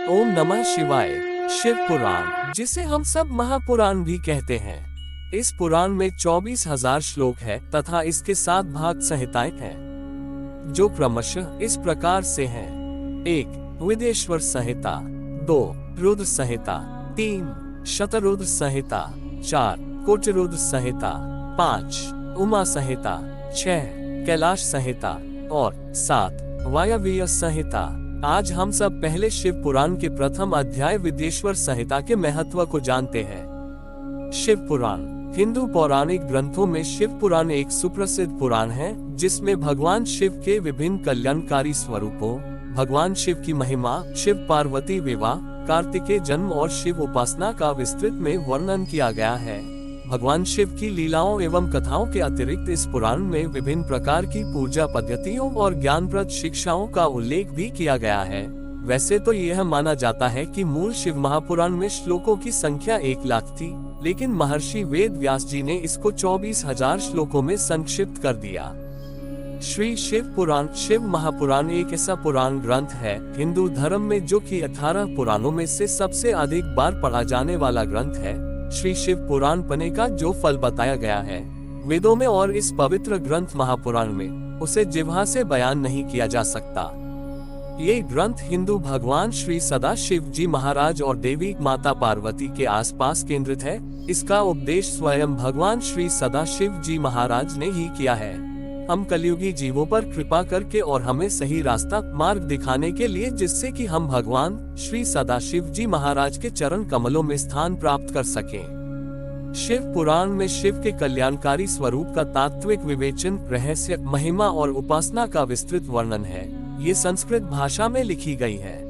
ओम नमः शिवाय। शिव पुराण, जिसे हम सब महापुराण भी कहते हैं। इस पुराण में 24,000 श्लोक है तथा इसके 7 भाग संहिताएं हैं, जो क्रमशः इस प्रकार से हैं। 1. विदेश्वर संहिता। 2. रुद्र संहिता। 3. शतरुद्र संहिता। 4. कोटिरुद्र संहिता। 5. उमा संहिता। 6. कैलाश संहिता और 7. वायव्य संहिता। आज हम सब पहले शिव पुराण के प्रथम अध्याय विदेश्वर संहिता के महत्व को जानते हैं। शिव पुराण हिंदू पौराणिक ग्रंथों में शिव पुराण एक सुप्रसिद्ध पुराण है, जिसमें भगवान शिव के विभिन्न कल्याणकारी स्वरूपों, भगवान शिव की महिमा, शिव पार्वती विवाह, कार्तिकेय जन्म और शिव उपासना का विस्तृत में वर्णन किया गया है। भगवान शिव की लीलाओं एवं कथाओं के अतिरिक्त इस पुराण में विभिन्न प्रकार की पूजा पद्धतियों और ज्ञानप्रद शिक्षाओं का उल्लेख भी किया गया है। वैसे तो यह माना जाता है कि मूल शिव महापुराण में श्लोकों की संख्या 1 लाख थी, लेकिन महर्षि वेद व्यास जी ने इसको 24,000 श्लोकों में संक्षिप्त कर दिया। श्री शिव पुराण शिव महापुराण एक ऐसा पुराण ग्रंथ है हिंदू धर्म में जो कि 18 पुराणों में से सबसे अधिक बार पढ़ा जाने वाला ग्रंथ है। श्री शिव पुराण पढ़ने का जो फल बताया गया है वेदों में और इस पवित्र ग्रंथ महापुराण में, उसे जिह्वा से बयान नहीं किया जा सकता। ये ग्रंथ हिंदू भगवान श्री सदाशिव जी महाराज और देवी माता पार्वती के आसपास केंद्रित है। इसका उपदेश स्वयं भगवान श्री सदाशिव जी महाराज ने ही किया है। हम कलयुगी जीवों पर कृपा करके और हमें सही रास्ता मार्ग दिखाने के लिए, जिससे कि हम भगवान श्री सदाशिव जी महाराज के चरण कमलों में स्थान प्राप्त कर सकें। शिव पुराण में शिव के कल्याणकारी स्वरूप का तात्विक विवेचन, रहस्य, महिमा और उपासना का विस्तृत वर्णन है। ये संस्कृत भाषा में लिखी गई है।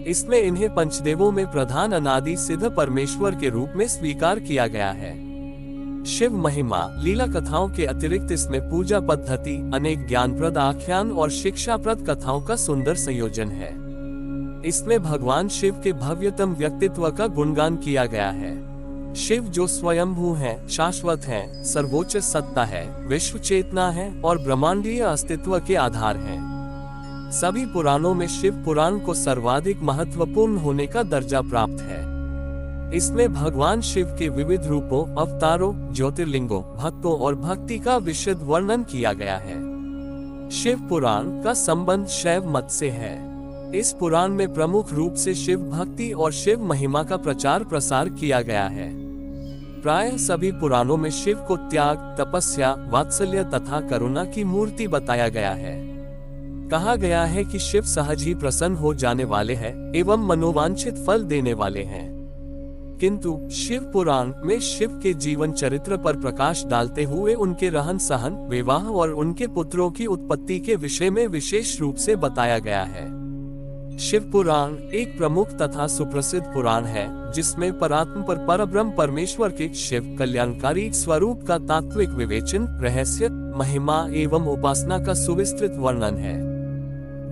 इसमें इन्हें पंचदेवों में प्रधान अनादि सिद्ध परमेश्वर के रूप में स्वीकार किया गया है। शिव महिमा, लीला कथाओं के अतिरिक्त इसमें पूजा पद्धति, अनेक ज्ञानप्रद आख्यान और शिक्षाप्रद कथाओं का सुंदर संयोजन है। इसमें भगवान शिव के भव्यतम व्यक्तित्व का गुणगान किया गया है। शिव जो स्वयंभू है, शाश्वत है, सर्वोच्च सत्ता है, विश्व चेतना है और ब्रह्मांडीय अस्तित्व के आधार है। सभी पुराणों में शिव पुराण को सर्वाधिक महत्वपूर्ण होने का दर्जा प्राप्त है। इसमें भगवान शिव के विविध रूपों, अवतारों, ज्योतिर्लिंगों, भक्तों और भक्ति का विशद वर्णन किया गया है। शिव पुराण का संबंध शैव मत से है। इस पुराण में प्रमुख रूप से शिव भक्ति और शिव महिमा का प्रचार प्रसार किया गया है। प्रायः सभी पुराणों में शिव को त्याग, तपस्या, वात्सल्य तथा करुणा की मूर्ति बताया गया है। कहा गया है कि शिव सहज ही प्रसन्न हो जाने वाले हैं एवं मनोवांछित फल देने वाले हैं। किंतु शिव पुराण में शिव के जीवन चरित्र पर प्रकाश डालते हुए उनके रहन सहन, विवाह और उनके पुत्रों की उत्पत्ति के विषय में विशेष रूप से बताया गया है। शिव पुराण एक प्रमुख तथा सुप्रसिद्ध पुराण है, जिसमें परात्म पर परब्रह्म परमेश्वर के शिव कल्याणकारी स्वरूप का तात्विक विवेचन, रहस्य, महिमा एवं उपासना का सुविस्तृत वर्णन है।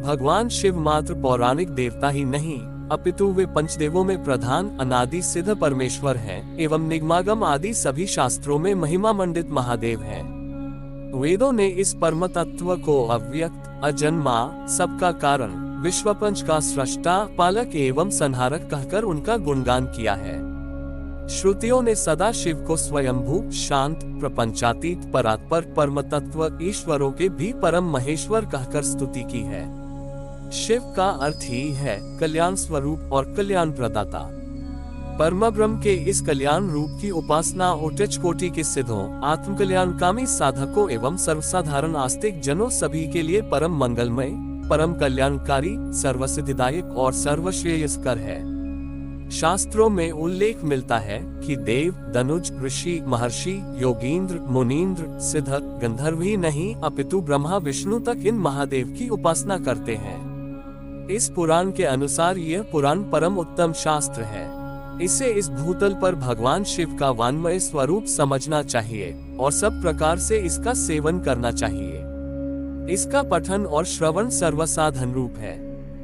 भगवान शिव मात्र पौराणिक देवता ही नहीं, अपितु वे पंचदेवों में प्रधान अनादि सिद्ध परमेश्वर हैं एवं निगमागम आदि सभी शास्त्रों में महिमा मंडित महादेव हैं। वेदों ने इस परम तत्व को अव्यक्त, अजन्मा, सबका कारण, विश्वपंच का सृष्टा, पालक एवं संहारक कहकर उनका गुणगान किया है। श्रुतियों ने सदा शिव को स्वयंभू, शांत, प्रपंचातीत, परात्पर, परम तत्व, ईश्वरों के भी परम महेश्वर कहकर स्तुति की है। शिव का अर्थ ही है कल्याण स्वरूप और कल्याण प्रदाता। परम ब्रह्म के इस कल्याण रूप की उपासना उच्च कोटि के सिद्धों, आत्म कल्याणकामी साधकों एवं सर्वसाधारण आस्तिक जनों सभी के लिए परम मंगलमय, परम कल्याणकारी, सर्वसिद्धिदायक और सर्वश्रेयस्कर है। शास्त्रों में उल्लेख मिलता है कि देव, धनुज, ऋषि, महर्षि, योगींद्र, मुनींद्र, सिद्ध, गंधर्व ही नहीं अपितु ब्रह्मा विष्णु तक इन महादेव की उपासना करते हैं। इस पुराण के अनुसार यह पुराण परम उत्तम शास्त्र है। इसे इस भूतल पर भगवान शिव का वान्मय स्वरूप समझना चाहिए और सब प्रकार से इसका सेवन करना चाहिए। इसका पठन और श्रवण सर्वसाधन रूप है।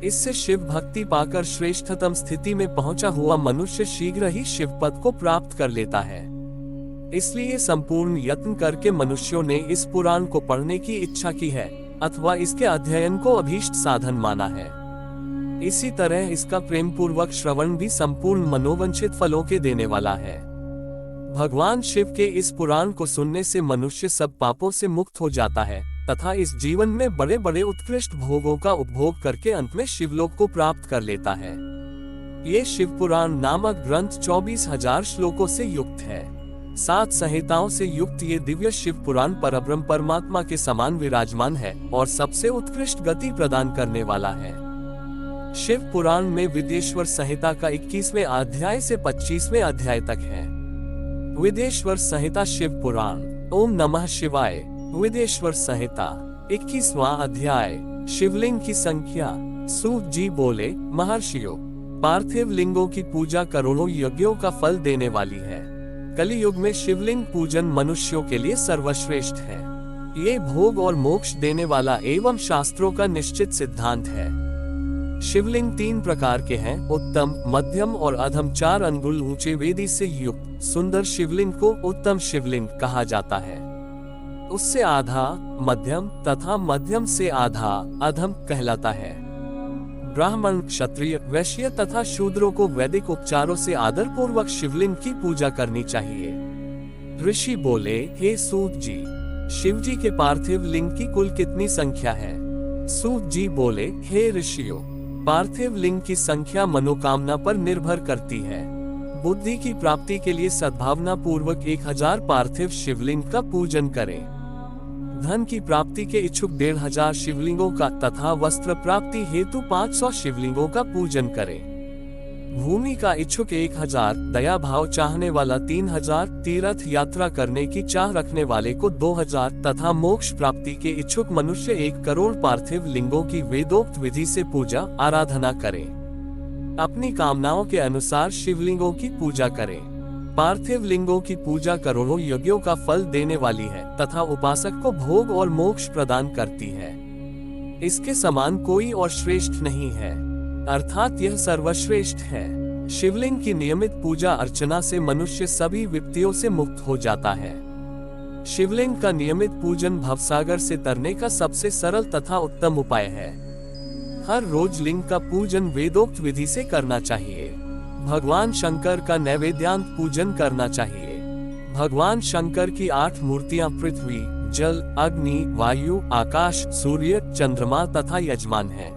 इससे शिव भक्ति पाकर श्रेष्ठतम स्थिति में पहुंचा हुआ मनुष्य शीघ्र ही शिव पद को प्राप्त कर लेता है। इसलिए संपूर्ण यत्न करके मनुष्यों ने इस पुराण को पढ़ने की इच्छा की है अथवा इसके अध्ययन को अभीष्ट साधन माना है। इसी तरह इसका प्रेम पूर्वक श्रवण भी संपूर्ण मनोवांछित फलों के देने वाला है। भगवान शिव के इस पुराण को सुनने से मनुष्य सब पापों से मुक्त हो जाता है तथा इस जीवन में बड़े बड़े उत्कृष्ट भोगों का उपभोग करके अंत में शिवलोक को प्राप्त कर लेता है। ये शिव पुराण नामक ग्रंथ 24,000 श्लोकों से युक्त है। 7 संहिताओं से युक्त ये दिव्य शिव पुराण परब्रह्म परमात्मा के समान विराजमान है और सबसे उत्कृष्ट गति प्रदान करने वाला है। शिव पुराण में विदेश्वर संहिता का 21वें अध्याय से 25वें अध्याय तक है। विदेश्वर संहिता शिव पुराण। ओम नमः शिवाय। विदेश्वर संहिता 21वां अध्याय। शिवलिंग की संख्या। सूत जी बोले, महर्षियों, पार्थिव लिंगों की पूजा करोड़ों यज्ञों का फल देने वाली है। कलियुग में शिवलिंग पूजन मनुष्यों के लिए सर्वश्रेष्ठ है। ये भोग और मोक्ष देने वाला एवं शास्त्रों का निश्चित सिद्धांत है। शिवलिंग 3 प्रकार के हैं, उत्तम, मध्यम और अधम। 4 अंगुल ऊंचे वेदी से युक्त सुंदर शिवलिंग को उत्तम शिवलिंग कहा जाता है। उससे आधा मध्यम तथा मध्यम से आधा अधम कहलाता है। ब्राह्मण, क्षत्रिय, वैश्य तथा शूद्रों को वैदिक उपचारों से आदर पूर्वक शिवलिंग की पूजा करनी चाहिए। ऋषि बोले, हे सूत जी, शिव जी के पार्थिव लिंग की कुल कितनी संख्या है? सूत जी बोले, हे ऋषियों, पार्थिव लिंग की संख्या मनोकामना पर निर्भर करती है। बुद्धि की प्राप्ति के लिए सद्भावना पूर्वक 1000 पार्थिव शिवलिंग का पूजन करें। धन की प्राप्ति के इच्छुक 1500 शिवलिंगों का तथा वस्त्र प्राप्ति हेतु 500 शिवलिंगों का पूजन करें। भूमि का इच्छुक 1000, दया भाव चाहने वाला 3000, तीर्थ यात्रा करने की चाह रखने वाले को 2000 तथा मोक्ष प्राप्ति के इच्छुक मनुष्य 1 करोड़ पार्थिव लिंगों की वेदोक्त विधि से पूजा आराधना करें। अपनी कामनाओं के अनुसार शिवलिंगों की पूजा करें। पार्थिव लिंगों की पूजा करोड़ों यज्ञों का फल देने वाली है तथा उपासक को भोग और मोक्ष प्रदान करती है। इसके समान कोई और श्रेष्ठ नहीं है, अर्थात यह सर्वश्रेष्ठ है। शिवलिंग की नियमित पूजा अर्चना से मनुष्य सभी विपत्तियों से मुक्त हो जाता है। शिवलिंग का नियमित पूजन भवसागर से तरने का सबसे सरल तथा उत्तम उपाय है। हर रोज लिंग का पूजन वेदोक्त विधि से करना चाहिए। भगवान शंकर का नैवेद्यांत पूजन करना चाहिए। भगवान शंकर की 8 मूर्तियां पृथ्वी, जल, अग्नि, वायु, आकाश, सूर्य, चंद्रमा तथा यजमान हैं।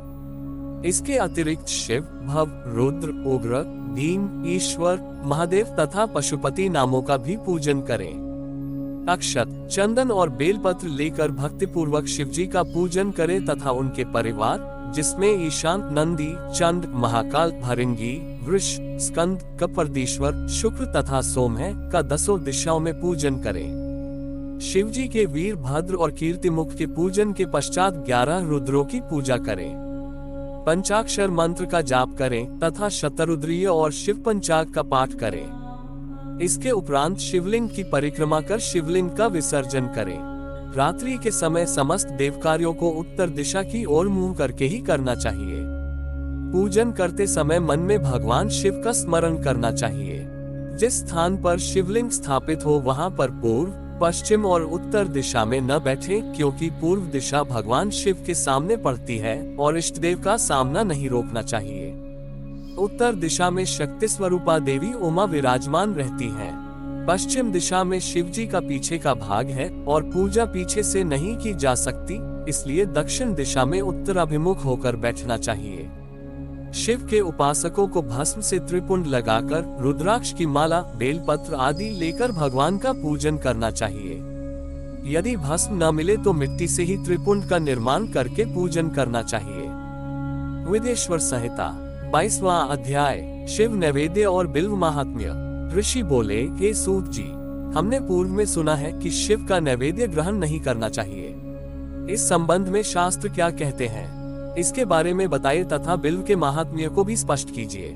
इसके अतिरिक्त शिव, भव, रुद्र, उग्र, भीम, ईश्वर, महादेव तथा पशुपति नामों का भी पूजन करें। अक्षत, चंदन और बेलपत्र लेकर भक्ति पूर्वक शिवजी का पूजन करें तथा उनके परिवार, जिसमें ईशान, नंदी, चंड, महाकाल, भृंगी, वृष, स्कंद, कपर्दीश्वर, शुक्र तथा सोम है का 10 दिशाओं में पूजन करें। शिवजी के वीरभद्र और कीर्तिमुख के पूजन के पश्चात 11 रुद्रों की पूजा करें। पंचाक्षर मंत्र का जाप करें तथा शतरुद्रीय और शिव पंचाग का पाठ करें। इसके उपरांत शिवलिंग की परिक्रमा कर शिवलिंग का विसर्जन करें। रात्रि के समय समस्त देव कार्यों को उत्तर दिशा की ओर मुंह करके ही करना चाहिए। पूजन करते समय मन में भगवान शिव का स्मरण करना चाहिए। जिस स्थान पर शिवलिंग स्थापित हो वहां पर पूर्व, पश्चिम और उत्तर दिशा में न बैठें, क्योंकि पूर्व दिशा भगवान शिव के सामने पड़ती है और इष्ट देव का सामना नहीं रोकना चाहिए। उत्तर दिशा में शक्ति स्वरूपा देवी उमा विराजमान रहती हैं। पश्चिम दिशा में शिवजी का पीछे का भाग है और पूजा पीछे से नहीं की जा सकती, इसलिए दक्षिण दिशा में उत्तराभिमुख होकर बैठना चाहिए। शिव के उपासकों को भस्म से त्रिपुंड लगाकर रुद्राक्ष की माला, बेलपत्र आदि लेकर भगवान का पूजन करना चाहिए। यदि भस्म न मिले तो मिट्टी से ही त्रिपुंड का निर्माण करके पूजन करना चाहिए। विदेश्वर संहिता 22वां अध्याय। शिव नैवेद्य और बिल्व महात्म्य। ऋषि बोले, हे सूत जी, हमने पूर्व में सुना है कि शिव का नैवेद्य ग्रहण नहीं करना चाहिए। इस संबंध में शास्त्र क्या कहते हैं, इसके बारे में बताइए तथा बिल्व के महात्म्य को भी स्पष्ट कीजिए।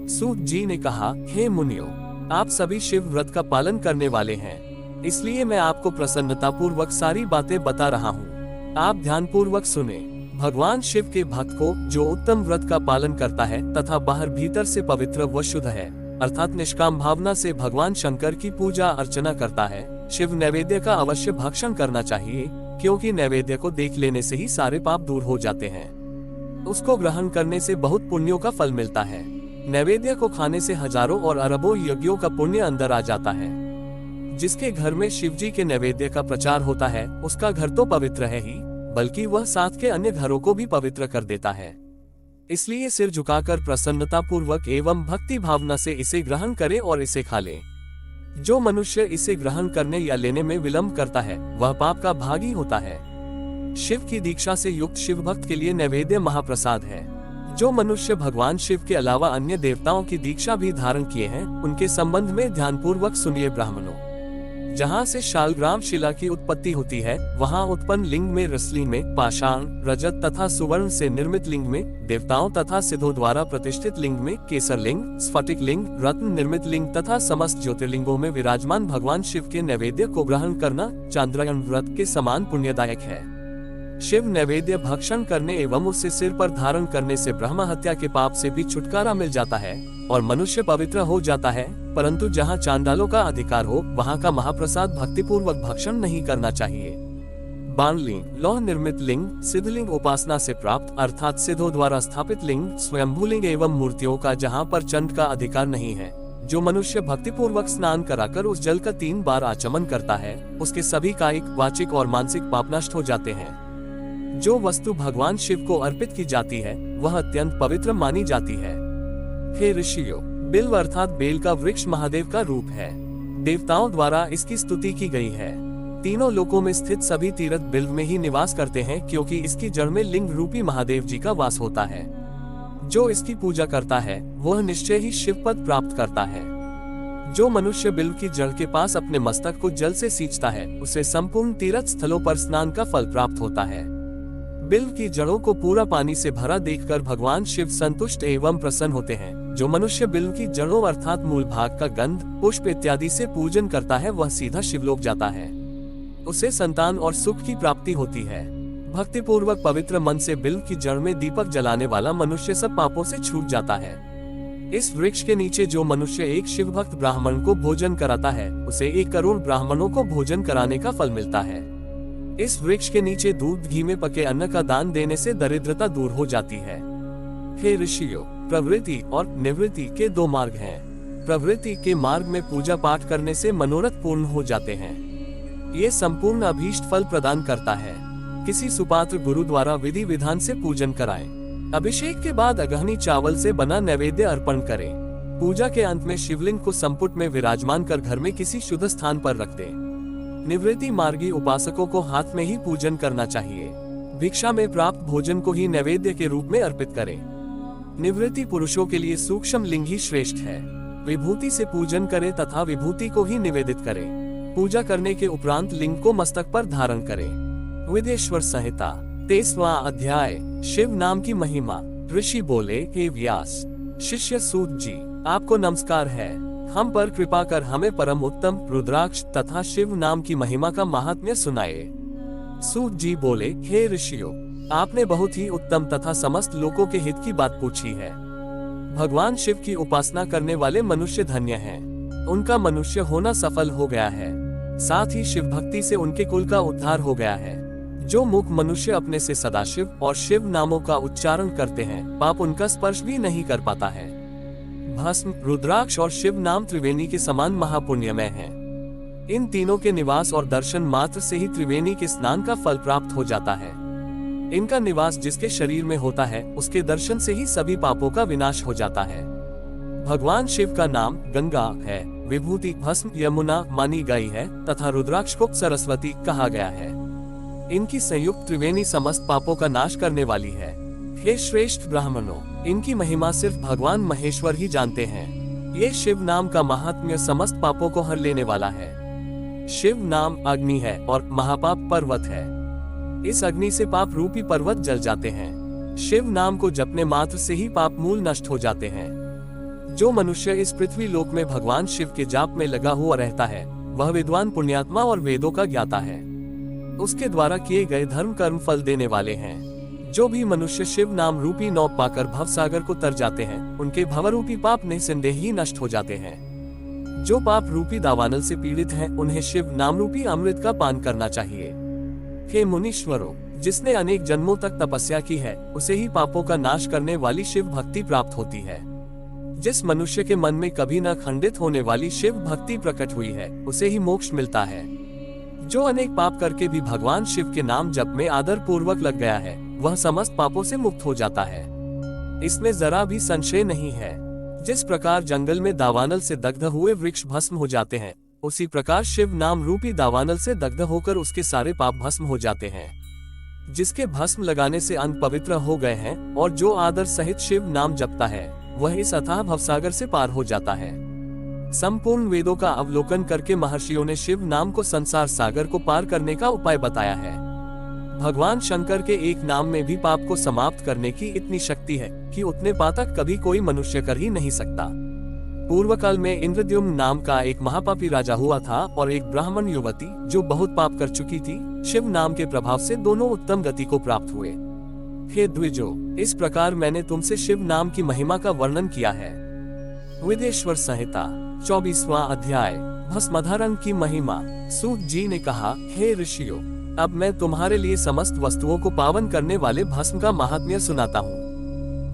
सूत जी ने कहा, हे मुनियों, आप सभी शिव व्रत का पालन करने वाले हैं, इसलिए मैं आपको प्रसन्नता पूर्वक सारी बातें बता रहा हूँ। आप ध्यान पूर्वक सुने। भगवान शिव के भक्त को जो उत्तम व्रत का पालन करता है तथा बाहर भीतर से पवित्र व शुद्ध है, अर्थात निष्काम भावना से भगवान शंकर की पूजा अर्चना करता है, शिव नैवेद्य का अवश्य भक्षण करना चाहिए, क्योंकि नैवेद्य को देख लेने से ही सारे पाप दूर हो जाते हैं। उसको ग्रहण करने से बहुत पुण्यों का फल मिलता है। नैवेद्य को खाने से हजारों और अरबों यज्ञों का पुण्य अंदर आ जाता है। जिसके घर में शिव जी के नैवेद्य का प्रचार होता है, उसका घर तो पवित्र है ही, बल्कि वह साथ के अन्य घरों को भी पवित्र कर देता है। इसलिए सिर झुकाकर प्रसन्नता पूर्वक एवं भक्ति भावना से इसे ग्रहण करे और इसे खा ले। जो मनुष्य इसे ग्रहण करने या लेने में विलंब करता है, वह पाप का भागी होता है। शिव की दीक्षा से युक्त शिव भक्त के लिए नैवेद्य महाप्रसाद है। जो मनुष्य भगवान शिव के अलावा अन्य देवताओं की दीक्षा भी धारण किए हैं, उनके संबंध में ध्यानपूर्वक सुनिए ब्राह्मणों। जहाँ से शालग्राम शिला की उत्पत्ति होती है, वहाँ उत्पन्न लिंग में रसली में पाषाण, रजत तथा सुवर्ण से निर्मित लिंग में देवताओं तथा सिद्धों द्वारा प्रतिष्ठित लिंग में केसर लिंग, स्फटिक लिंग, रत्न निर्मित लिंग तथा समस्त ज्योतिर्लिंगों में विराजमान भगवान शिव के नैवेद्य को ग्रहण करना चांद्रग्रहण व्रत के समान पुण्यदायक है। शिव नैवेद्य भक्षण करने एवं उसे सिर पर धारण करने से ब्रह्म हत्या के पाप से भी छुटकारा मिल जाता है और मनुष्य पवित्र हो जाता है। परंतु जहाँ चांडालों का अधिकार हो, वहाँ का महाप्रसाद भक्तिपूर्वक भक्षण नहीं करना चाहिए। बाणलिंग, लौह निर्मित लिंग, सिद्धलिंग उपासना से प्राप्त अर्थात सिद्धों द्वारा स्थापित लिंग, स्वयंभूलिंग एवं मूर्तियों का जहाँ पर चंड का अधिकार नहीं है, जो मनुष्य भक्तिपूर्वक स्नान कराकर उस जल का 3 बार आचमन करता है, उसके सभी कायिक, वाचिक और मानसिक पाप नष्ट हो जाते हैं। जो वस्तु भगवान शिव को अर्पित की जाती है, वह अत्यंत पवित्र मानी जाती है। हे ऋषियों, बिल्व अर्थात बेल का वृक्ष महादेव का रूप है। देवताओं द्वारा इसकी स्तुति की गई है। तीनों लोकों में स्थित सभी तीर्थ बिल्व में ही निवास करते हैं, क्योंकि इसकी जड़ में लिंग रूपी महादेव जी का वास होता है। जो इसकी पूजा करता है, वह निश्चय ही शिव पद प्राप्त करता है। जो मनुष्य बिल्व की जड़ के पास अपने मस्तक को जल से सींचता है, उसे संपूर्ण तीर्थ स्थलों पर स्नान का फल प्राप्त होता है। बिल्व की जड़ों को पूरा पानी से भरा देखकर भगवान शिव संतुष्ट एवं प्रसन्न होते हैं। जो मनुष्य बिल्व की जड़ों अर्थात मूल भाग का गंध, पुष्प इत्यादि से पूजन करता है, वह सीधा शिवलोक जाता है। उसे संतान और सुख की प्राप्ति होती है। भक्ति पूर्वक पवित्र मन से बिल्व की जड़ में दीपक जलाने वाला मनुष्य सब पापों से छूट जाता है। इस वृक्ष के नीचे जो मनुष्य एक शिव भक्त ब्राह्मण को भोजन कराता है, उसे 1 करोड़ ब्राह्मणों को भोजन कराने का फल मिलता है। इस वृक्ष के नीचे दूध घी में पके अन्न का दान देने से दरिद्रता दूर हो जाती है। हे ऋषियों, प्रवृत्ति और निवृत्ति के 2 मार्ग हैं। प्रवृत्ति के मार्ग में पूजा पाठ करने से मनोरथ पूर्ण हो जाते हैं। ये संपूर्ण अभीष्ट फल प्रदान करता है। किसी सुपात्र गुरु द्वारा विधि विधान से पूजन कराएं। अभिषेक के बाद अगहनी चावल से बना नैवेद्य अर्पण करें। पूजा के अंत में शिवलिंग को संपुट में विराजमान कर घर में किसी शुद्ध स्थान पर रख दें। निवृत्ति मार्गी उपासकों को हाथ में ही पूजन करना चाहिए। भिक्षा में प्राप्त भोजन को ही नैवेद्य के रूप में अर्पित करें। निवृत्ति पुरुषों के लिए सूक्ष्म लिंग ही श्रेष्ठ है। विभूति से पूजन करें तथा विभूति को ही निवेदित करें। पूजा करने के उपरांत लिंग को मस्तक पर धारण करें। वेदेश्वर संहिता 23वां अध्याय। शिव नाम की महिमा। ऋषि बोले, हे व्यास, शिष्य सूत जी, आपको नमस्कार है। हम पर कृपा कर हमें परम उत्तम रुद्राक्ष तथा शिव नाम की महिमा का महात्म्य सुनाए। सूत जी बोले, हे ऋषियों, आपने बहुत ही उत्तम तथा समस्त लोगों के हित की बात पूछी है। भगवान शिव की उपासना करने वाले मनुष्य धन्य हैं। उनका मनुष्य होना सफल हो गया है। साथ ही शिव भक्ति से उनके कुल का उद्धार हो गया है। जो मुख मनुष्य अपने से सदाशिव और शिव नामों का उच्चारण करते हैं, पाप उनका स्पर्श भी नहीं कर पाता है। भस्म, रुद्राक्ष और शिव नाम त्रिवेणी के समान महापुण्यमय हैं। इन तीनों के निवास और दर्शन मात्र से ही त्रिवेणी के स्नान का फल प्राप्त हो जाता है। इनका निवास जिसके शरीर में होता है, उसके दर्शन से ही सभी पापों का विनाश हो जाता है। भगवान शिव का नाम गंगा है, विभूति भस्म यमुना मानी गई है तथा रुद्राक्ष को सरस्वती कहा गया है। इनकी संयुक्त त्रिवेणी समस्त पापों का नाश करने वाली है। हे श्रेष्ठ ब्राह्मणों, इनकी महिमा सिर्फ भगवान महेश्वर ही जानते हैं। ये शिव नाम का महात्म्य समस्त पापों को हर लेने वाला है। शिव नाम अग्नि है और महापाप पर्वत है। इस अग्नि से पाप रूपी पर्वत जल जाते हैं। शिव नाम को जपने मात्र से ही पाप मूल नष्ट हो जाते हैं। जो मनुष्य इस पृथ्वी लोक में भगवान शिव के जाप में लगा हुआ रहता है, वह विद्वान पुण्यात्मा और वेदों का ज्ञाता है। उसके द्वारा किए गए धर्म कर्म फल देने वाले हैं। जो भी मनुष्य शिव नाम रूपी नौ पाकर भव सागर को तर जाते हैं, उनके भवरूपी पाप निसंदेह ही नष्ट हो जाते हैं। जो पाप रूपी दावानल से पीड़ित हैं, उन्हें शिव नाम रूपी अमृत का पान करना चाहिए। हे मुनीश्वरों, जिसने अनेक जन्मों तक तपस्या की है उसे ही पापों का नाश करने वाली शिव भक्ति प्राप्त होती है। जिस मनुष्य के मन में कभी न खंडित होने वाली शिव भक्ति प्रकट हुई है उसे ही मोक्ष मिलता है। जो अनेक पाप करके भी भगवान शिव के नाम जप में आदर पूर्वक लग गया है वह समस्त पापों से मुक्त हो जाता है। इसमें जरा भी संशय नहीं है। जिस प्रकार जंगल में दावानल से दग्ध हुए वृक्ष भस्म हो जाते हैं उसी प्रकार शिव नाम रूपी दावानल से दग्ध होकर उसके सारे पाप भस्म हो जाते हैं। जिसके भस्म लगाने से अंग पवित्र हो गए हैं और जो आदर सहित शिव नाम जपता है वह इस अथाह भवसागर से पार हो जाता है। संपूर्ण वेदों का अवलोकन करके महर्षियों ने शिव नाम को संसार सागर को पार करने का उपाय बताया है। भगवान शंकर के एक नाम में भी पाप को समाप्त करने की इतनी शक्ति है कि उतने पातक कभी कोई मनुष्य कर ही नहीं सकता। पूर्व काल में इंद्रद्युम्न नाम का एक महापापी राजा हुआ था और एक ब्राह्मण युवती जो बहुत पाप कर चुकी थी शिव नाम के प्रभाव से दोनों उत्तम गति को प्राप्त हुए। हे द्विजो, इस प्रकार मैंने तुमसे शिव नाम की महिमा का वर्णन किया है। वेदेश्वर संहिता 24वां अध्याय भस्मधारण की महिमा। सूत जी ने कहा, हे ऋषियों, अब मैं तुम्हारे लिए समस्त वस्तुओं को पावन करने वाले भस्म का महात्म्य सुनाता हूँ।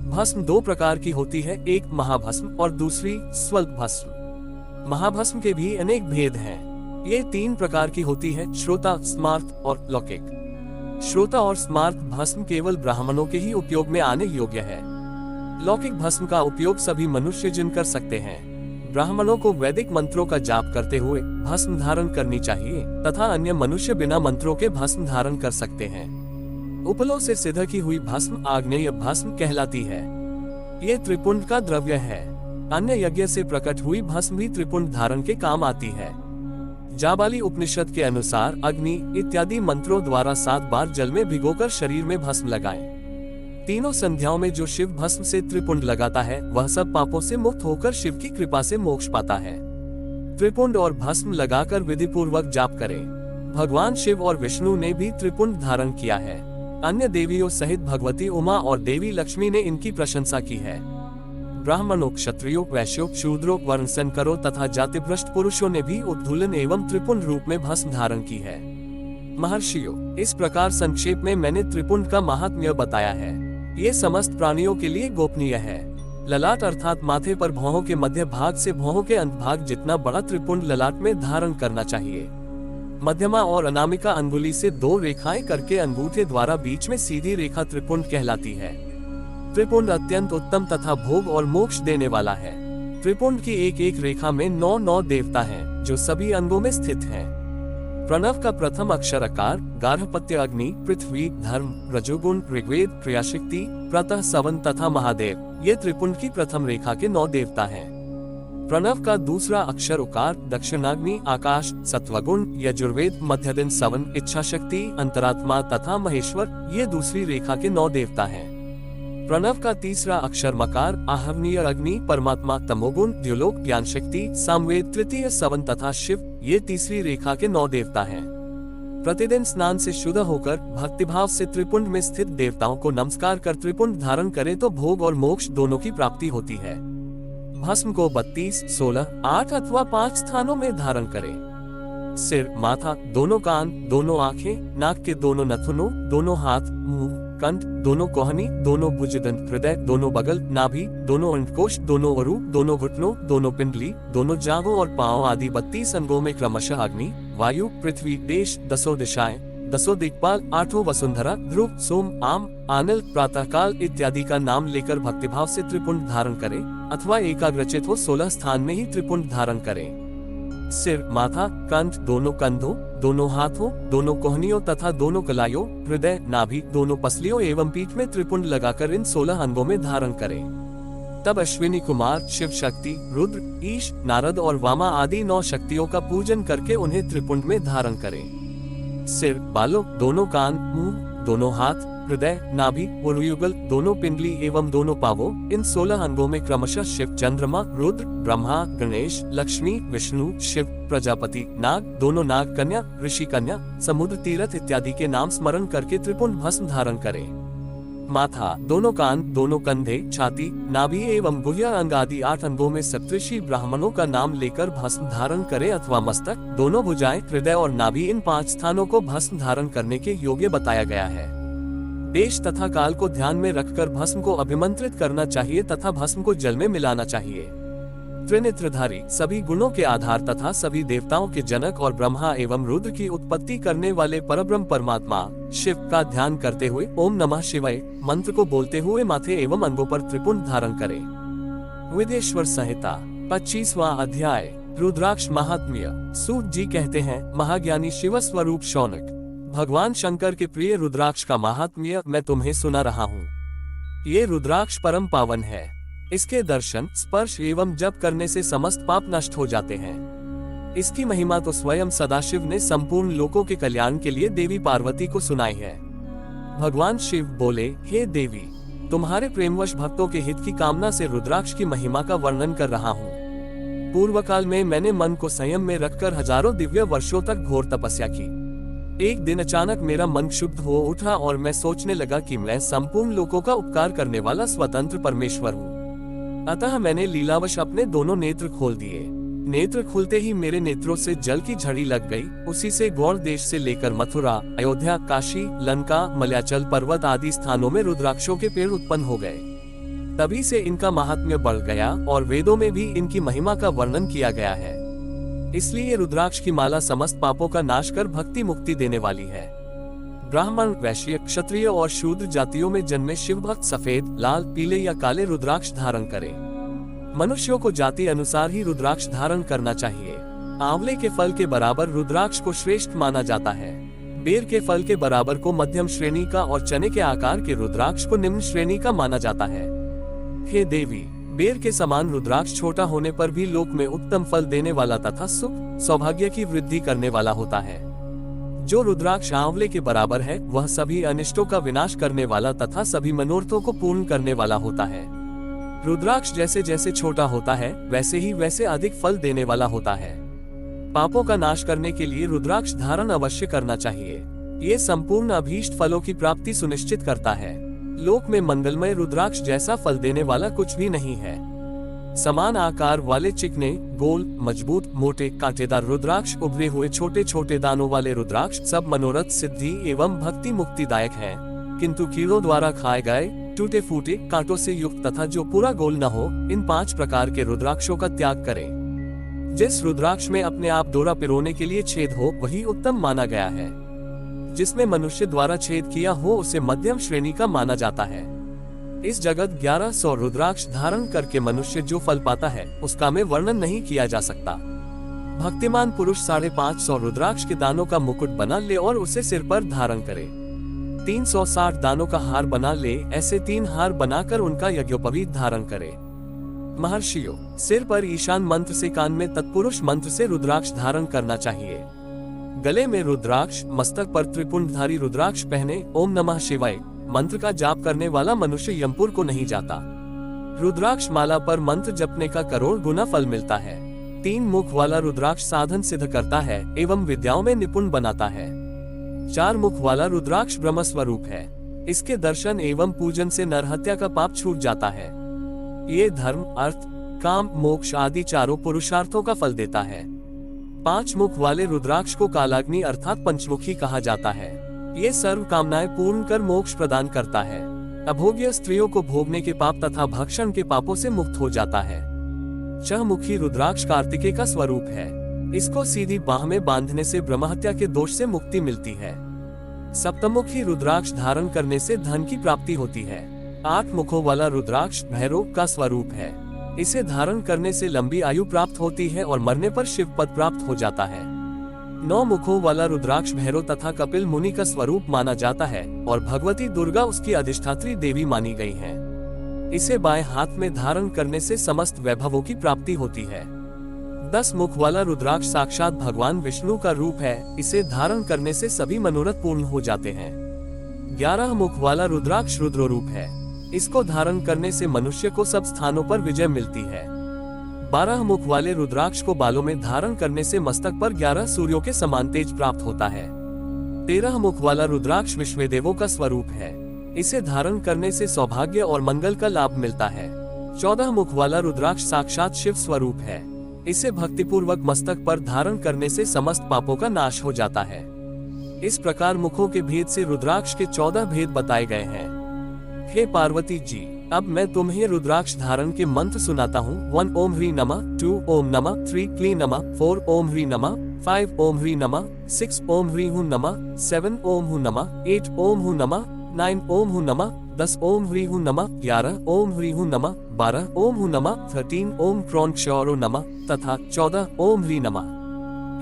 भस्म दो प्रकार की होती है, एक महाभस्म और दूसरी स्वल्प भस्म। महाभस्म के भी अनेक भेद हैं। ये तीन प्रकार की होती है, श्रोता, स्मार्त और लौकिक। श्रोता और स्मार्त भस्म केवल ब्राह्मणों के ही उपयोग में आने योग्य है। लौकिक भस्म का उपयोग सभी मनुष्य जिन कर सकते हैं। ब्राह्मणों को वैदिक मंत्रों का जाप करते हुए भस्म धारण करनी चाहिए तथा अन्य मनुष्य बिना मंत्रों के भस्म धारण कर सकते हैं। उपलों से सिद्ध की हुई भस्म आग्नेय भस्म कहलाती है। ये त्रिपुंड का द्रव्य है। अन्य यज्ञ से प्रकट हुई भस्म भी त्रिपुंड धारण के काम आती है। जाबाली उपनिषद के अनुसार अग्नि इत्यादि मंत्रों द्वारा 7 बार जल में भिगोकर शरीर में भस्म लगाएं। तीनों संध्याओं में जो शिव भस्म से त्रिपुंड लगाता है वह सब पापों से मुक्त होकर शिव की कृपा से मोक्ष पाता है। त्रिपुंड और भस्म लगाकर विधि पूर्वक जाप करें। भगवान शिव और विष्णु ने भी त्रिपुंड धारण किया है। अन्य देवियों सहित भगवती उमा और देवी लक्ष्मी ने इनकी प्रशंसा की है। ब्राह्मणों, क्षत्रियों, वैश्यों, शूद्रों, वर्णशंकरों तथा जातिभ्रष्ट पुरुषों ने भी उद्दूलन एवं त्रिपुंड रूप में भस्म धारण की है। महर्षियों, इस प्रकार संक्षेप में मैंने त्रिपुंड का महात्म्य बताया है। ये समस्त प्राणियों के लिए गोपनीय है। ललाट अर्थात माथे पर भौहों के मध्य भाग से भौहों के अंत भाग जितना बड़ा त्रिपुंड ललाट में धारण करना चाहिए। मध्यमा और अनामिका अंगुली से 2 रेखाएं करके अंगूठे द्वारा बीच में सीधी रेखा त्रिपुंड कहलाती है। त्रिपुंड अत्यंत उत्तम तथा भोग और मोक्ष देने वाला है। त्रिपुंड की एक एक रेखा में 9 देवता हैं, जो सभी अंगों में स्थित हैं। प्रणव का प्रथम अक्षर अकार, गार्हपत्य अग्नि, पृथ्वी, धर्म, रजोगुण, ऋग्वेद, क्रियाशक्ति, प्रातः सवन तथा महादेव, ये त्रिपुंड की प्रथम रेखा के 9 देवता हैं। प्रणव का दूसरा अक्षर उकार, दक्षिणाग्नि, आकाश, सत्वगुण, यजुर्वेद, मध्यदिन, सवन, इच्छा शक्ति, अंतरात्मा तथा महेश्वर, ये दूसरी रेखा के 9 देवता हैं। प्रणव का तीसरा अक्षर मकार, आहवनीय अग्नि, परमात्मा, तमोगुण, द्युलोक, ज्ञान शक्ति, सामवेद, तृतीय सवन तथा शिव, ये तीसरी रेखा के 9 देवता हैं। प्रतिदिन स्नान से शुद्ध होकर भक्तिभाव से त्रिपुंड में स्थित देवताओं को नमस्कार कर त्रिपुंड धारण करें तो भोग और मोक्ष दोनों की प्राप्ति होती है। भस्म को 32, 16, 8 अथवा 5 स्थानों में धारण करें। सिर, माथा, दोनों कान, दोनों आंखें, नाक के दोनों नथुनों, दोनों हाथ, मुंह, कंठ, दोनों कोहनी, दोनों भुजदंड, हृदय, दोनों बगल, नाभि, दोनों अंडकोश, दोनों अरू, दोनों घुटनों, दोनों पिंडली, दोनों जांघों और पांव आदि 32 अंगों में क्रमशः अग्नि, वायु, पृथ्वी, देश, 10 दिशाएं, 10 दिक्पाल, 8 वसुंधरा, ध्रुव, सोम, आम, आनल, प्रातःकाल इत्यादि का नाम लेकर भक्तिभाव से त्रिपुंड धारण करें अथवा एकाग्रचित हो 16 स्थान में ही त्रिपुंड धारण करें। सिर, माथा, कंठ, दोनों कंधों, दोनों हाथों, दोनों कोहनियों तथा दोनों कलाइयों, हृदय, नाभि, दोनों पसलियों एवं पीठ में त्रिपुंड लगाकर इन 16 अंगों में धारण करें। तब अश्विनी कुमार, शिव शक्ति, रुद्र, ईश, नारद और वामा आदि 9 शक्तियों का पूजन करके उन्हें त्रिपुंड में धारण करें। सिर, बालों, दोनों कान, मुंह, दोनों हाथ, हृदय, नाभि, उरुयुगल, दोनों पिंडली एवं दोनों पावों, इन 16 अंगों में क्रमशः शिव, चंद्रमा, रुद्र, ब्रह्मा, गणेश, लक्ष्मी, विष्णु, शिव, प्रजापति, नाग, दोनों नाग कन्या, ऋषि कन्या, समुद्र तीर्थ इत्यादि के नाम स्मरण करके त्रिपुंड भस्म धारण करें। माथा, दोनों कान, दोनों कंधे, छाती, नाभि एवं गुह्य अंग आदि 8 अंगों में सप्तऋषि ब्राह्मणों का नाम लेकर भस्म धारण करें अथवा मस्तक, दोनों भुजाएं, हृदय और नाभि, इन 5 स्थानों को भस्म धारण करने के योग्य बताया गया है। देश तथा काल को ध्यान में रखकर भस्म को अभिमंत्रित करना चाहिए तथा भस्म को जल में मिलाना चाहिए। त्रिनेत्रधारी, सभी गुणों के आधार तथा सभी देवताओं के जनक और ब्रह्मा एवं रुद्र की उत्पत्ति करने वाले परब्रह्म परमात्मा शिव का ध्यान करते हुए ओम नमः शिवाय मंत्र को बोलते हुए माथे एवं अंगों पर त्रिपुंड धारण करें। वेदेश्वर संहिता 25वां अध्याय, रुद्राक्ष महात्म्य। सूत जी कहते हैं, महाज्ञानी शिव स्वरूप शौनक, भगवान शंकर के प्रिय रुद्राक्ष का महात्म्य मैं तुम्हें सुना रहा हूँ। ये रुद्राक्ष परम पावन है। इसके दर्शन, स्पर्श एवं जप करने से समस्त पाप नष्ट हो जाते हैं। इसकी महिमा तो स्वयं सदाशिव ने संपूर्ण लोकों के कल्याण के लिए देवी पार्वती को सुनाई है। भगवान शिव बोले, हे देवी, तुम्हारे प्रेमवश भक्तों के हित की कामना से रुद्राक्ष की महिमा का वर्णन कर रहा हूँ। पूर्व काल में मैंने मन को संयम में रखकर हजारों दिव्य वर्षों तक घोर तपस्या की। एक दिन अचानक मेरा मन शुद्ध हो उठा और मैं सोचने लगा कि मैं संपूर्ण लोकों का उपकार करने वाला स्वतंत्र परमेश्वर हूँ। अतः मैंने लीलावश अपने दोनों नेत्र खोल दिए। नेत्र खुलते ही मेरे नेत्रों से जल की झड़ी लग गई। उसी से गौड़ देश से लेकर मथुरा, अयोध्या, काशी, लंका, मलयाचल पर्वत आदि स्थानों में रुद्राक्षों के पेड़ उत्पन्न हो गए। तभी से इनका महात्म्य बढ़ गया और वेदों में भी इनकी महिमा का वर्णन किया गया है। इसलिए रुद्राक्ष की माला समस्त पापों का नाश कर भक्ति मुक्ति देने वाली है। ब्राह्मण, वैश्य, क्षत्रिय और शूद्र जातियों में जन्मे शिव भक्त सफेद, लाल, पीले या काले रुद्राक्ष धारण करें। मनुष्यों को जाति अनुसार ही रुद्राक्ष धारण करना चाहिए। आंवले के फल के बराबर रुद्राक्ष को श्रेष्ठ माना जाता है। बेर के फल के बराबर को मध्यम श्रेणी का और चने के आकार के रुद्राक्ष को निम्न श्रेणी का माना जाता है। हे देवी, बेर के समान रुद्राक्ष छोटा होने पर भी लोक में उत्तम फल देने वाला तथा सुख सौभाग्य की वृद्धि करने वाला होता है। जो रुद्राक्ष आंवले के बराबर है वह सभी अनिष्टों का विनाश करने वाला तथा सभी मनोरथों को पूर्ण करने वाला होता है। रुद्राक्ष जैसे जैसे छोटा होता है वैसे ही वैसे अधिक फल देने वाला होता है। पापों का नाश करने के लिए रुद्राक्ष धारण अवश्य करना चाहिए। ये संपूर्ण अभीष्ट फलों की प्राप्ति सुनिश्चित करता है। लोक में मंगलमय रुद्राक्ष जैसा फल देने वाला कुछ भी नहीं है। समान आकार वाले चिकने, गोल, मजबूत, मोटे, कांटेदार रुद्राक्ष, उभरे हुए छोटे छोटे दानों वाले रुद्राक्ष सब मनोरथ सिद्धि एवं भक्ति मुक्तिदायक हैं। किंतु कीड़ों द्वारा खाए गए, टूटे फूटे, कांटों से युक्त तथा जो पूरा गोल न हो, इन 5 प्रकार के रुद्राक्षों का त्याग करें। जिस रुद्राक्ष में अपने आप डोरा पिरोने के लिए छेद हो वही उत्तम माना गया है। जिसमें मनुष्य द्वारा छेद किया हो उसे मध्यम श्रेणी का माना जाता है। इस जगत 1100 रुद्राक्ष धारण करके मनुष्य जो फल पाता है उसका में वर्णन नहीं किया जा सकता। भक्तिमान पुरुष 550 रुद्राक्ष के दानों का मुकुट बना ले और उसे सिर पर धारण करे। 360 दानों का हार बना ले, ऐसे 3 हार बनाकर उनका यज्ञोपवीत धारण करे। महर्षियों, सिर पर ईशान मंत्र से, कान में तत्पुरुष मंत्र से रुद्राक्ष धारण करना चाहिए। गले में रुद्राक्ष, मस्तक पर त्रिपुंडधारी रुद्राक्ष पहने ओम नमः शिवाय मंत्र का जाप करने वाला मनुष्य यमपुर को नहीं जाता। रुद्राक्ष माला पर मंत्र जपने का करोड़ गुना फल मिलता है। 3 मुख वाला रुद्राक्ष साधन सिद्ध करता है एवं विद्याओं में निपुण बनाता है। 4 मुख वाला रुद्राक्ष ब्रह्म स्वरूप है। इसके दर्शन एवं पूजन से नरहत्या का पाप छूट जाता है। ये धर्म, अर्थ, काम, मोक्ष आदि चारों पुरुषार्थों का फल देता है। 5 मुख वाले रुद्राक्ष को कालाग्नि अर्थात पंचमुखी कहा जाता है। ये सर्व कामनाएं पूर्ण कर मोक्ष प्रदान करता है। अभोग्य स्त्रियों को भोगने के पाप तथा भक्षण के पापों से मुक्त हो जाता है। 6 मुखी रुद्राक्ष कार्तिकेय का स्वरूप है। इसको सीधी बाह में बांधने से ब्रह्महत्या के दोष से मुक्ति मिलती है। सप्तमुखी रुद्राक्ष धारण करने से धन की प्राप्ति होती है। 8 मुखों वाला रुद्राक्ष भैरव का स्वरूप है। इसे धारण करने से लंबी आयु प्राप्त होती है और मरने पर शिव पद प्राप्त हो जाता है। 9 मुखों वाला रुद्राक्ष भैरव तथा कपिल मुनि का स्वरूप माना जाता है और भगवती दुर्गा उसकी अधिष्ठात्री देवी मानी गई हैं। इसे बाएं हाथ में धारण करने से समस्त वैभवों की प्राप्ति होती है। 10 मुख वाला रुद्राक्ष साक्षात भगवान विष्णु का रूप है। इसे धारण करने से सभी मनोरथ पूर्ण हो जाते हैं। 11 मुख वाला रुद्राक्ष रुद्र रूप है। इसको धारण करने से मनुष्य को सब स्थानों पर विजय मिलती है। 12 मुख वाले रुद्राक्ष को बालों में धारण करने से मस्तक पर 11 सूर्यों के समान तेज प्राप्त होता है। 13 मुख वाला रुद्राक्ष विश्वदेवों का स्वरूप है। इसे धारण करने से सौभाग्य और मंगल का लाभ मिलता है। 14 मुख वाला रुद्राक्ष साक्षात शिव स्वरूप है। इसे भक्तिपूर्वक मस्तक पर धारण करने से समस्त पापों का नाश हो जाता है। इस प्रकार मुखों के भेद से रुद्राक्ष के 14 भेद बताए गए हैं। हे पार्वती जी, अब मैं तुम्हें रुद्राक्ष धारण के मंत्र सुनाता हूँ। 1 ओम ह्री नमः, 2 ओम नमः, 3 क्ली नमः, 4 ओम ह्री नमः, 5 ओम ह्री नमः, 6 ओम ह्री हूँ नमः, 7 ओम हूँ नमः, 8 ओम हूँ नमः, 9 ओम हूँ नमः, 10 ओम ह्री हूँ नमः, 11 ओम ह्री हूँ नमः, 12 ओम हूँ नमः, 13 ओम क्रोंक्षौरो नमः तथा 14 ओम ह्री नमः।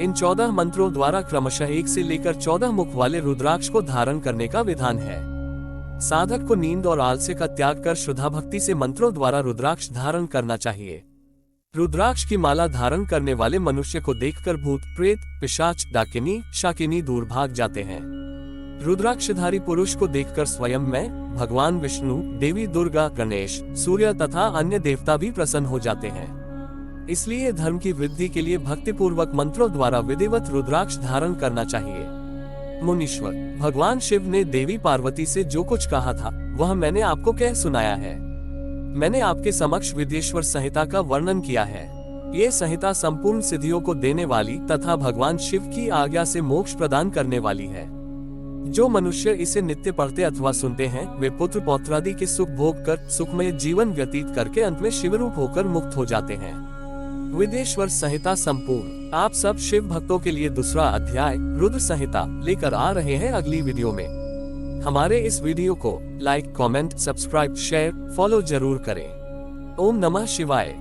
इन 14 मंत्रों द्वारा क्रमशः 1 से लेकर 14 मुख वाले रुद्राक्ष को धारण करने का विधान है। साधक को नींद और आलस्य का त्याग कर श्रद्धा भक्ति से मंत्रों द्वारा रुद्राक्ष धारण करना चाहिए। रुद्राक्ष की माला धारण करने वाले मनुष्य को देखकर भूत, प्रेत, पिशाच, डाकिनी, शाकिनी दूर भाग जाते हैं। रुद्राक्षधारी पुरुष को देखकर स्वयं मैं, भगवान विष्णु, देवी दुर्गा, गणेश, सूर्य तथा अन्य देवता भी प्रसन्न हो जाते हैं। इसलिए धर्म की वृद्धि के लिए भक्तिपूर्वक मंत्रों द्वारा विधिवत रुद्राक्ष धारण करना चाहिए। मुनीश्वर, भगवान शिव ने देवी पार्वती से जो कुछ कहा था वह मैंने आपको कह सुनाया है। मैंने आपके समक्ष विदेश्वर संहिता का वर्णन किया है। ये संहिता संपूर्ण सिद्धियों को देने वाली तथा भगवान शिव की आज्ञा से मोक्ष प्रदान करने वाली है। जो मनुष्य इसे नित्य पढ़ते अथवा सुनते हैं वे पुत्र पौत्रादि के सुख भोग कर सुखमय जीवन व्यतीत करके अंत में शिवरूप होकर मुक्त हो जाते हैं। विदेश्वर संहिता संपूर्ण आप सब शिव भक्तों के लिए दूसरा अध्याय रुद्र संहिता लेकर आ रहे हैं अगली वीडियो में। हमारे इस वीडियो को like, comment, subscribe, share, follow जरूर करें। ओम नमः शिवाय।